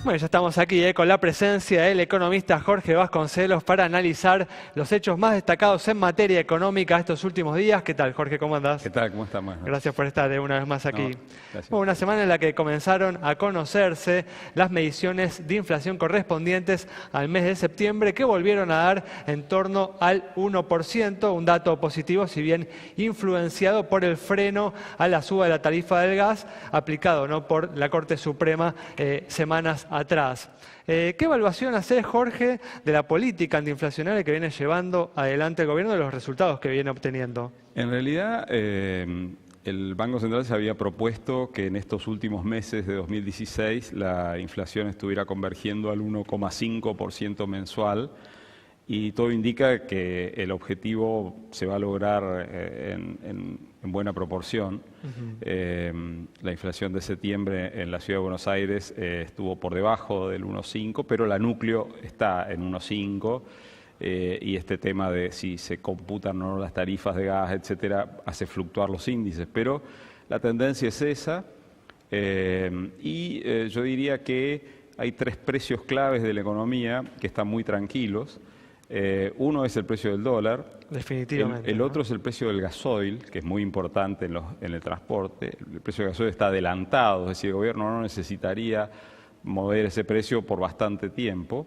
Bueno, ya estamos aquí con la presencia del economista Jorge Vasconcelos para analizar los hechos más destacados en materia económica estos últimos días. ¿Qué tal, Jorge? ¿Cómo andás? ¿Qué tal? ¿Cómo estás? Gracias por estar una vez más aquí. Gracias. Bueno, una semana en la que comenzaron a conocerse las mediciones de inflación correspondientes al mes de septiembre, que volvieron a dar en torno al 1%, un dato positivo, si bien influenciado por el freno a la suba de la tarifa del gas, aplicado por la Corte Suprema semanas atrás. ¿Qué evaluación haces, Jorge, de la política antiinflacionaria que viene llevando adelante el gobierno, de los resultados que viene obteniendo? En realidad, el Banco Central se había propuesto que en estos últimos meses de 2016 la inflación estuviera convergiendo al 1,5% mensual, y todo indica que el objetivo se va a lograr en buena proporción. La inflación de septiembre en la Ciudad de Buenos Aires estuvo por debajo del 1,5, pero la núcleo está en 1,5. Y este tema de si se computan o no las tarifas de gas, etcétera, hace fluctuar los índices. Pero la tendencia es esa, yo diría que hay tres precios claves de la economía que están muy tranquilos. Uno es el precio del dólar. Definitivamente. El otro es el precio del gasoil, que es muy importante en el transporte. El precio del gasoil está adelantado, es decir, el gobierno no necesitaría mover ese precio por bastante tiempo.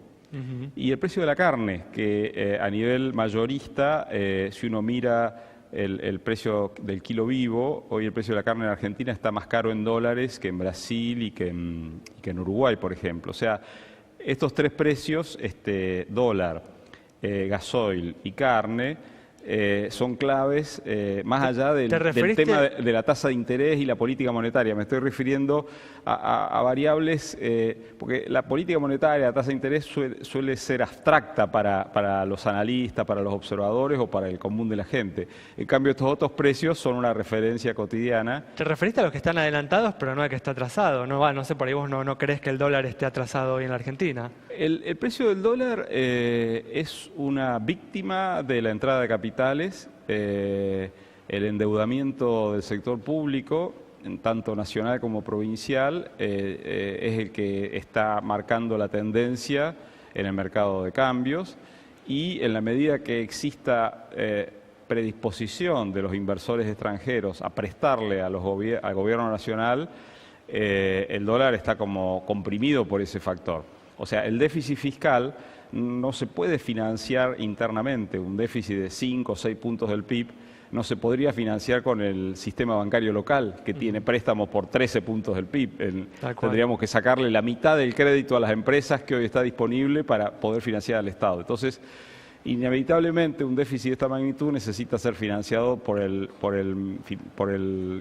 Y el precio de la carne, que a nivel mayorista, si uno mira el precio del kilo vivo, hoy el precio de la carne en Argentina está más caro en dólares que en Brasil y que en Uruguay, por ejemplo. O sea, estos tres precios, dólar, gasoil y carne, son claves más allá del tema de la tasa de interés y la política monetaria. Me estoy refiriendo a variables, porque la política monetaria, la tasa de interés suele ser abstracta para los analistas, para los observadores o para el común de la gente. En cambio, estos otros precios son una referencia cotidiana. Te referiste a los que están adelantados, pero no al que está atrasado. No sé, por ahí vos no crees que el dólar esté atrasado hoy en la Argentina. El precio del dólar es una víctima de la entrada de capitales, el endeudamiento del sector público, tanto nacional como provincial, es el que está marcando la tendencia en el mercado de cambios, y en la medida que exista predisposición de los inversores extranjeros a prestarle al gobierno nacional, el dólar está como comprimido por ese factor. O sea, el déficit fiscal no se puede financiar internamente. Un déficit de 5 o 6 puntos del PIB no se podría financiar con el sistema bancario local, que tiene préstamos por 13 puntos del PIB. Tendríamos que sacarle la mitad del crédito a las empresas que hoy está disponible para poder financiar al Estado. Entonces, inevitablemente un déficit de esta magnitud necesita ser financiado por el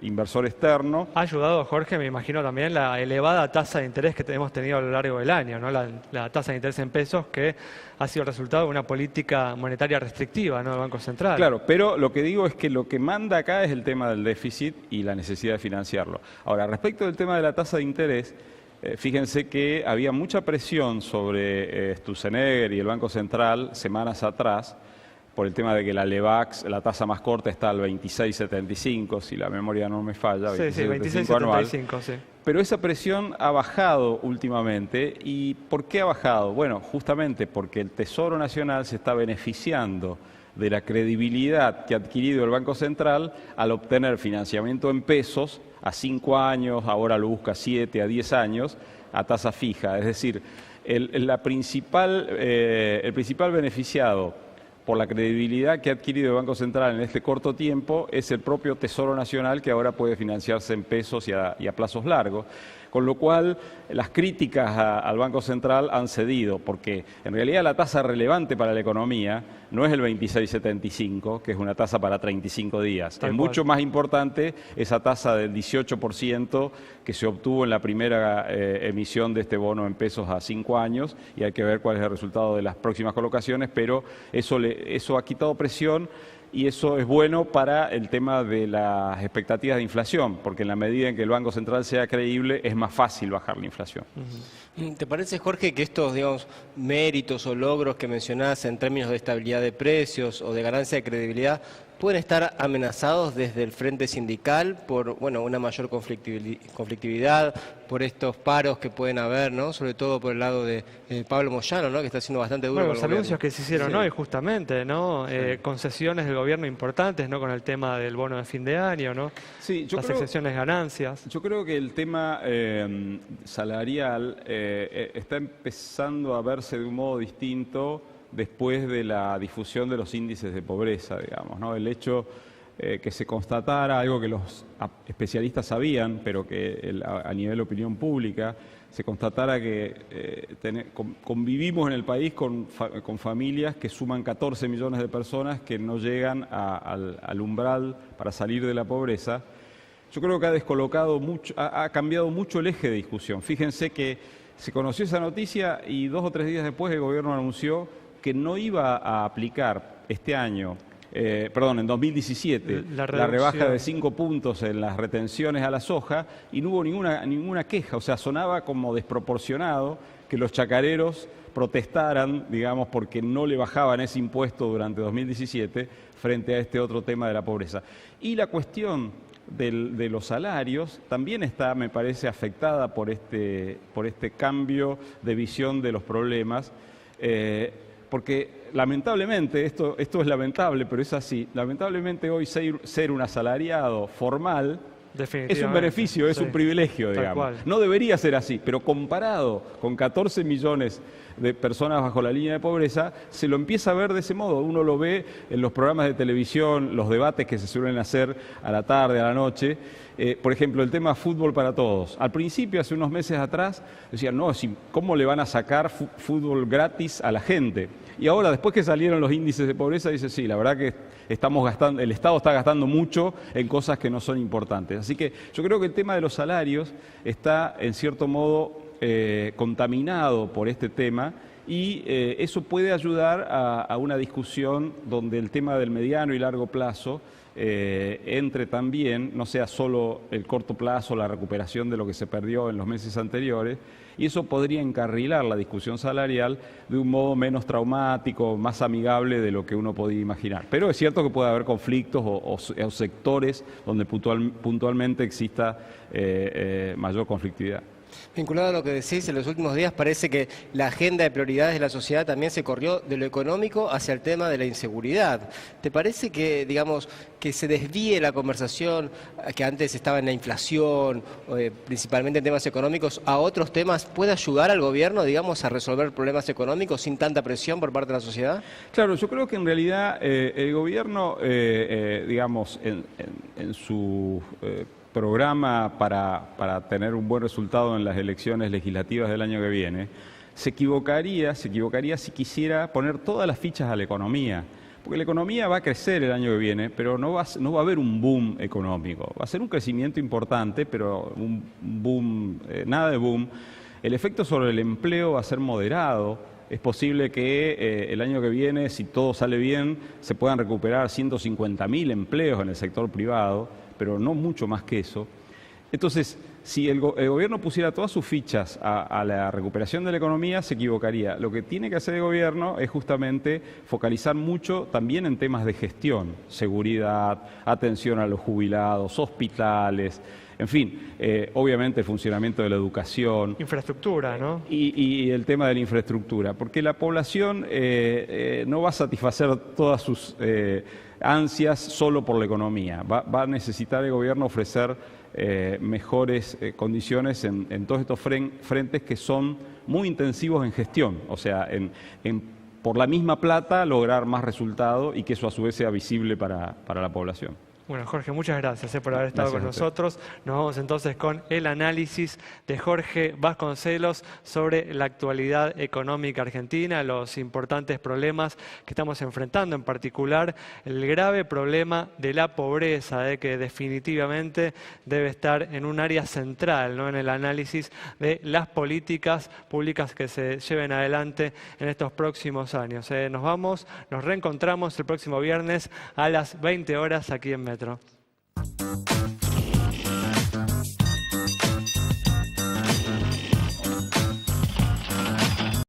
inversor externo. Ha ayudado, Jorge, me imagino, también la elevada tasa de interés que hemos tenido a lo largo del año, ¿no? La tasa de interés en pesos, que ha sido resultado de una política monetaria restrictiva, ¿no?, del Banco Central. Claro, pero lo que digo es que lo que manda acá es el tema del déficit y la necesidad de financiarlo. Ahora, respecto del tema de la tasa de interés, fíjense que había mucha presión sobre Sturzenegger y el Banco Central semanas atrás por el tema de que la LEVAX, la tasa más corta, está al 26,75, si la memoria no me falla, sí, 26,75, sí. Pero esa presión ha bajado últimamente. ¿Y por qué ha bajado? Bueno, justamente porque el Tesoro Nacional se está beneficiando de la credibilidad que ha adquirido el Banco Central al obtener financiamiento en pesos a 5 años, ahora lo busca a 7, a 10 años, a tasa fija. Es decir, el principal beneficiado por la credibilidad que ha adquirido el Banco Central en este corto tiempo es el propio Tesoro Nacional, que ahora puede financiarse en pesos y a plazos largos. Con lo cual, las críticas al Banco Central han cedido, porque en realidad la tasa relevante para la economía no es el 26,75, que es una tasa para 35 días. Es mucho más importante esa tasa del 18% que se obtuvo en la primera emisión de este bono en pesos a 5 años, y hay que ver cuál es el resultado de las próximas colocaciones, pero eso ha quitado presión. Y eso es bueno para el tema de las expectativas de inflación, porque en la medida en que el Banco Central sea creíble, es más fácil bajar la inflación. ¿Te parece, Jorge, que estos, méritos o logros que mencionás en términos de estabilidad de precios o de ganancia de credibilidad pueden estar amenazados desde el frente sindical por una mayor conflictividad, por estos paros que pueden haber, ¿no? Sobre todo por el lado de Pablo Moyano, ¿no? Que está siendo bastante duro. Bueno, con los el anuncios gobierno. que se hicieron Sí. hoy justamente, ¿no? Sí. Concesiones del gobierno importantes, ¿no? Con el tema del bono de fin de año, ¿no? Sí, Las exenciones ganancias. Yo creo que el tema salarial está empezando a verse de un modo distinto después de la difusión de los índices de pobreza, digamos, ¿no? El hecho que se constatara algo que los especialistas sabían, pero que a nivel de opinión pública se constatara que convivimos en el país con familias que suman 14 millones de personas que no llegan al umbral para salir de la pobreza. Yo creo que ha descolocado mucho, ha cambiado mucho el eje de discusión. Fíjense que se conoció esa noticia y 2 o 3 días después el gobierno anunció que no iba a aplicar este año, en 2017, la rebaja de 5 puntos en las retenciones a la soja y no hubo ninguna queja. O sea, sonaba como desproporcionado que los chacareros protestaran, digamos, porque no le bajaban ese impuesto durante 2017 frente a este otro tema de la pobreza. Y la cuestión de los salarios también está, me parece, afectada por este cambio de visión de los problemas, porque lamentablemente, esto es lamentable, pero es así, lamentablemente hoy ser un asalariado formal es un beneficio, es un privilegio, digamos. No debería ser así, pero comparado con 14 millones de personas bajo la línea de pobreza, se lo empieza a ver de ese modo. Uno lo ve en los programas de televisión, los debates que se suelen hacer a la tarde, a la noche. Por ejemplo, el tema fútbol para todos. Al principio, hace unos meses atrás, decían, no, ¿cómo le van a sacar fútbol gratis a la gente? Y ahora, después que salieron los índices de pobreza, dice, sí, la verdad que el Estado está gastando mucho en cosas que no son importantes. Así que yo creo que el tema de los salarios está, en cierto modo, contaminado por este tema y eso puede ayudar a una discusión donde el tema del mediano y largo plazo entre también, no sea solo el corto plazo, la recuperación de lo que se perdió en los meses anteriores, y eso podría encarrilar la discusión salarial de un modo menos traumático, más amigable de lo que uno podía imaginar. Pero es cierto que puede haber conflictos o sectores donde puntualmente exista mayor conflictividad. Vinculado a lo que decís, en los últimos días parece que la agenda de prioridades de la sociedad también se corrió de lo económico hacia el tema de la inseguridad. ¿Te parece que, digamos, que se desvíe la conversación que antes estaba en la inflación, principalmente en temas económicos, a otros temas? ¿Puede ayudar al gobierno, digamos, a resolver problemas económicos sin tanta presión por parte de la sociedad? Claro, yo creo que en realidad el gobierno, digamos, en su programa para tener un buen resultado en las elecciones legislativas del año que viene, se equivocaría si quisiera poner todas las fichas a la economía. Porque la economía va a crecer el año que viene, pero no va a haber un boom económico. Va a ser un crecimiento importante, pero un boom, nada de boom. El efecto sobre el empleo va a ser moderado. Es posible que el año que viene, si todo sale bien, se puedan recuperar 150.000 empleos en el sector privado, pero no mucho más que eso. Entonces, si el gobierno pusiera todas sus fichas a la recuperación de la economía, se equivocaría. Lo que tiene que hacer el gobierno es justamente focalizar mucho también en temas de gestión, seguridad, atención a los jubilados, hospitales, en fin, obviamente el funcionamiento de la educación. Infraestructura, ¿no? Y el tema de la infraestructura, porque la población no va a satisfacer todas sus ansias solo por la economía. Va a necesitar el gobierno ofrecer mejores condiciones en todos estos frentes que son muy intensivos en gestión, o sea, por la misma plata lograr más resultado y que eso a su vez sea visible para la población. Bueno, Jorge, muchas gracias por haber estado con nosotros. Nos vamos entonces con el análisis de Jorge Vasconcelos sobre la actualidad económica argentina, los importantes problemas que estamos enfrentando, en particular el grave problema de la pobreza, que definitivamente debe estar en un área central, ¿no?, en el análisis de las políticas públicas que se lleven adelante en estos próximos años. Nos reencontramos el próximo viernes a las 20 horas aquí en Metro.